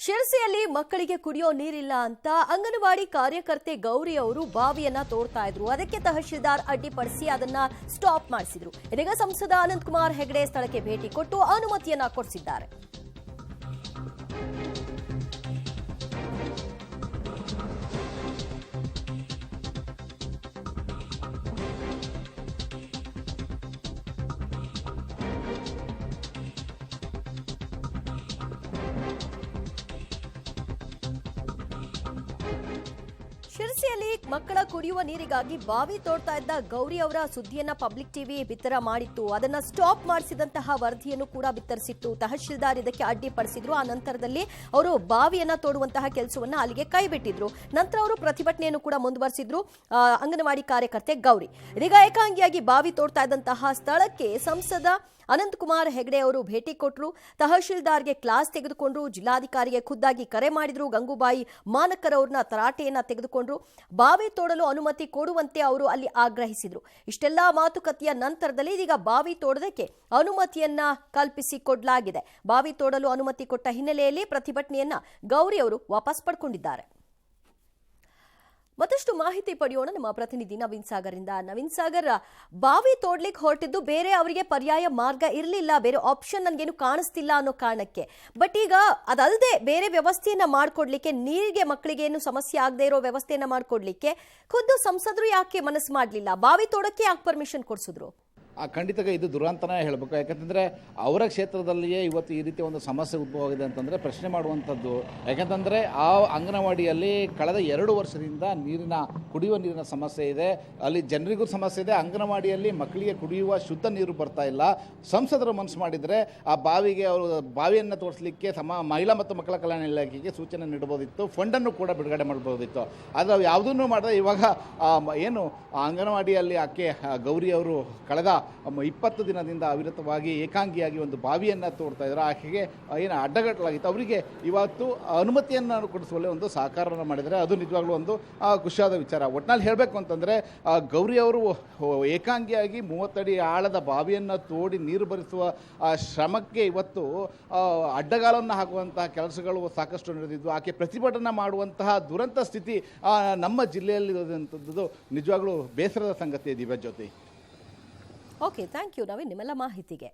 ಶಿರಸಿಯಲ್ಲಿ ಮಕ್ಕಳಿಗೆ ಕುಡಿಯೋ ನೀರಿಲ್ಲ ಅಂತ ಅಂಗನವಾಡಿ ಕಾರ್ಯಕರ್ತೆ ಗೌರಿ ಅವರು ಬಾವಿಯನ್ನ ತೋಡ್ತಾ ಇದ್ರು. ಅದಕ್ಕೆ ತಹಶೀಲ್ದಾರ್ ಅಡ್ಡಿಪಡಿಸಿ ಅದನ್ನ ಸ್ಟಾಪ್ ಮಾಡಿಸಿದ್ರು. ಇದೀಗ ಸಂಸದ ಅನಂತಕುಮಾರ್ ಹೆಗಡೆ ಸ್ಥಳಕ್ಕೆ ಭೇಟಿ ಕೊಟ್ಟು ಅನುಮತಿಯನ್ನ ಕೊಡಿಸಿದ್ದಾರೆ. ಶಿರಸಿಯಲ್ಲಿ ಮಕ್ಕಳ ಕುಡಿಯುವ ನೀರಿಗಾಗಿ ಬಾವಿ ತೋಡ್ತಾ ಇದ್ದ ಗೌರಿ ಅವರ ಸುದ್ದಿಯನ್ನ ಪಬ್ಲಿಕ್ ಟಿವಿ ಬಿತ್ತರ ಮಾಡಿತ್ತು. ಅದನ್ನ ಸ್ಟಾಪ್ ಮಾಡಿಸಿದಂತಹ ವರದಿಯನ್ನು ಕೂಡ ಬಿತ್ತರಿಸಿತ್ತು. ತಹಶೀಲ್ದಾರ್ ಇದಕ್ಕೆ ಅಡ್ಡಿಪಡಿಸಿದ್ರು. ಆ ನಂತರದಲ್ಲಿ ಅವರು ಬಾವಿಯನ್ನ ತೋಡುವಂತಹ ಕೆಲಸವನ್ನ ಅಲ್ಲಿಗೆ ಕೈಬಿಟ್ಟಿದ್ರು. ನಂತರ ಅವರು ಪ್ರತಿಭಟನೆಯನ್ನು ಕೂಡ ಮುಂದುವರೆಸಿದ್ರು. ಅಂಗನವಾಡಿ ಕಾರ್ಯಕರ್ತೆ ಗೌರಿ ಇದೀಗ ಏಕಾಂಗಿಯಾಗಿ ಬಾವಿ ತೋಡ್ತಾ ಇದ್ದಂತಹ ಸ್ಥಳಕ್ಕೆ ಸಂಸದ ಅನಂತಕುಮಾರ್ ಹೆಗಡೆ ಅವರು ಭೇಟಿ ಕೊಟ್ಟರು. ತಹಶೀಲ್ದಾರ್ಗೆ ಕ್ಲಾಸ್ ತೆಗೆದುಕೊಂಡ್ರು. ಜಿಲ್ಲಾಧಿಕಾರಿಗೆ ಖುದ್ದಾಗಿ ಕರೆ ಮಾಡಿದ್ರು. ಗಂಗೂಬಾಯಿ ಮಾನಕರ್ ಅವ್ರನ್ನ ತರಾಟೆಯನ್ನ ತೆಗೆದುಕೊಂಡ್ರು. ಬಾವಿ ತೋಡಲು ಅನುಮತಿ ಕೊಡುವಂತೆ ಅವರು ಅಲ್ಲಿ ಆಗ್ರಹಿಸಿದ್ರು. ಇಷ್ಟೆಲ್ಲಾ ಮಾತುಕತೆಯ ನಂತರದಲ್ಲಿ ಇದೀಗ ಬಾವಿ ತೋಡೋದಕ್ಕೆ ಅನುಮತಿಯನ್ನ ಕಲ್ಪಿಸಿಕೊಡಲಾಗಿದೆ. ಬಾವಿ ತೋಡಲು ಅನುಮತಿ ಕೊಟ್ಟ ಹಿನ್ನೆಲೆಯಲ್ಲಿ ಪ್ರತಿಭಟನೆಯನ್ನ ಗೌರಿ ಅವರು ವಾಪಸ್ ಪಡ್ಕೊಂಡಿದ್ದಾರೆ. ಮತ್ತಷ್ಟು ಮಾಹಿತಿ ಪಡೆಯೋಣ ನಮ್ಮ ಪ್ರತಿನಿಧಿ ನವೀನ್ ಸಾಗರ್ ಇಂದ. ನವೀನ್ ಸಾಗರ್, ಬಾವಿ ತೋಡ್ಲಿಕ್ಕೆ ಹೊರಟಿದ್ದು ಬೇರೆ ಅವರಿಗೆ ಪರ್ಯಾಯ ಮಾರ್ಗ ಇರಲಿಲ್ಲ, ಬೇರೆ ಆಪ್ಷನ್ ನನ್ಗೇನು ಕಾಣಿಸ್ತಿಲ್ಲ ಅನ್ನೋ ಕಾರಣಕ್ಕೆ. ಬಟ್ ಈಗ ಅದಲ್ಲದೆ ಬೇರೆ ವ್ಯವಸ್ಥೆಯನ್ನ ಮಾಡ್ಕೊಡ್ಲಿಕ್ಕೆ, ನೀರಿಗೆ ಮಕ್ಕಳಿಗೆ ಏನು ಸಮಸ್ಯೆ ಆಗದೆ ಇರೋ ವ್ಯವಸ್ಥೆಯನ್ನ ಮಾಡ್ಕೊಡ್ಲಿಕ್ಕೆ ಖುದ್ದು ಸಂಸದರು ಯಾಕೆ ಮನಸ್ಸು ಮಾಡಲಿಲ್ಲ? ಬಾವಿ ತೋಡಕ್ಕೆ ಯಾಕೆ ಪರ್ಮಿಷನ್ ಕೊಡಿಸಿದ್ರು? ಖಂಡಿತ ಇದು ದುರಂತನೇ ಹೇಳಬೇಕು. ಯಾಕಂತಂದರೆ ಅವರ ಕ್ಷೇತ್ರದಲ್ಲಿಯೇ ಇವತ್ತು ಈ ರೀತಿಯ ಒಂದು ಸಮಸ್ಯೆ ಉದ್ಭವ ಆಗಿದೆ ಅಂತಂದರೆ ಪ್ರಶ್ನೆ ಮಾಡುವಂಥದ್ದು. ಯಾಕಂತಂದರೆ ಆ ಅಂಗನವಾಡಿಯಲ್ಲಿ ಕಳೆದ 2 ವರ್ಷದಿಂದ ಕುಡಿಯುವ ನೀರಿನ ಸಮಸ್ಯೆ ಇದೆ. ಅಲ್ಲಿ ಜನರಿಗೂ ಸಮಸ್ಯೆ ಇದೆ. ಅಂಗನವಾಡಿಯಲ್ಲಿ ಮಕ್ಕಳಿಗೆ ಕುಡಿಯುವ ಶುದ್ಧ ನೀರು ಬರ್ತಾ ಇಲ್ಲ. ಸಂಸದರು ಮನಸ್ಸು ಮಾಡಿದರೆ ಆ ಬಾವಿಗೆ ಅವರು ಬಾವಿಯನ್ನು ತೋರಿಸಲಿಕ್ಕೆ ಮಹಿಳಾ ಮತ್ತು ಮಕ್ಕಳ ಕಲ್ಯಾಣ ಇಲಾಖೆಗೆ ಸೂಚನೆ ನೀಡಬಹುದಿತ್ತು. ಫಂಡನ್ನು ಕೂಡ ಬಿಡುಗಡೆ ಮಾಡಬಹುದಿತ್ತು. ಆದರೆ ಅವು ಯಾವುದನ್ನು ಮಾಡಿದ್ರೆ ಇವಾಗ ಏನು ಅಂಗನವಾಡಿಯಲ್ಲಿ ಆಕೆ ಗೌರಿ ಅವರು ಕಳೆದ 20 ದಿನದಿಂದ ಅವಿರತವಾಗಿ ಏಕಾಂಗಿಯಾಗಿ ಒಂದು ಬಾವಿಯನ್ನು ತೋಡ್ತಾ ಇದ್ದಾರೆ. ಆಕೆಗೆ ಏನು ಅಡ್ಡಗಟ್ಟಲಾಗಿತ್ತು. ಅವರಿಗೆ ಇವತ್ತು ಅನುಮತಿಯನ್ನು ಕೊಡಿಸುವಲ್ಲಿ ಒಂದು ಸಹಕಾರವನ್ನು ಮಾಡಿದರೆ ಅದು ನಿಜವಾಗ್ಲೂ ಒಂದು ಖುಷಿಯಾದ ವಿಚಾರ. ಒಟ್ಟಿನಲ್ಲಿ ಹೇಳಬೇಕು ಅಂತಂದರೆ ಗೌರಿ ಅವರು ಏಕಾಂಗಿಯಾಗಿ 30 ಅಡಿ ಆಳದ ಬಾವಿಯನ್ನು ತೋಡಿ ನೀರು ಬರಿಸುವ ಶ್ರಮಕ್ಕೆ ಇವತ್ತು ಅಡ್ಡಗಾಲವನ್ನು ಹಾಕುವಂತಹ ಕೆಲಸಗಳು ಸಾಕಷ್ಟು ನಡೆದಿದ್ದು, ಆಕೆ ಪ್ರತಿಭಟನೆ ಮಾಡುವಂತಹ ದುರಂತ ಸ್ಥಿತಿ ನಮ್ಮ ಜಿಲ್ಲೆಯಲ್ಲಿ ಇರೋದಂಥದ್ದು ನಿಜವಾಗ್ಲೂ ಬೇಸರದ ಸಂಗತಿ. ದಿವ್ಯ ಜ್ಯೋತಿ. ಓಕೆ, ಥ್ಯಾಂಕ್ ಯು ನವೀನ್ ನಿಮ್ಮೆಲ್ಲ ಮಾಹಿತಿಗೆ.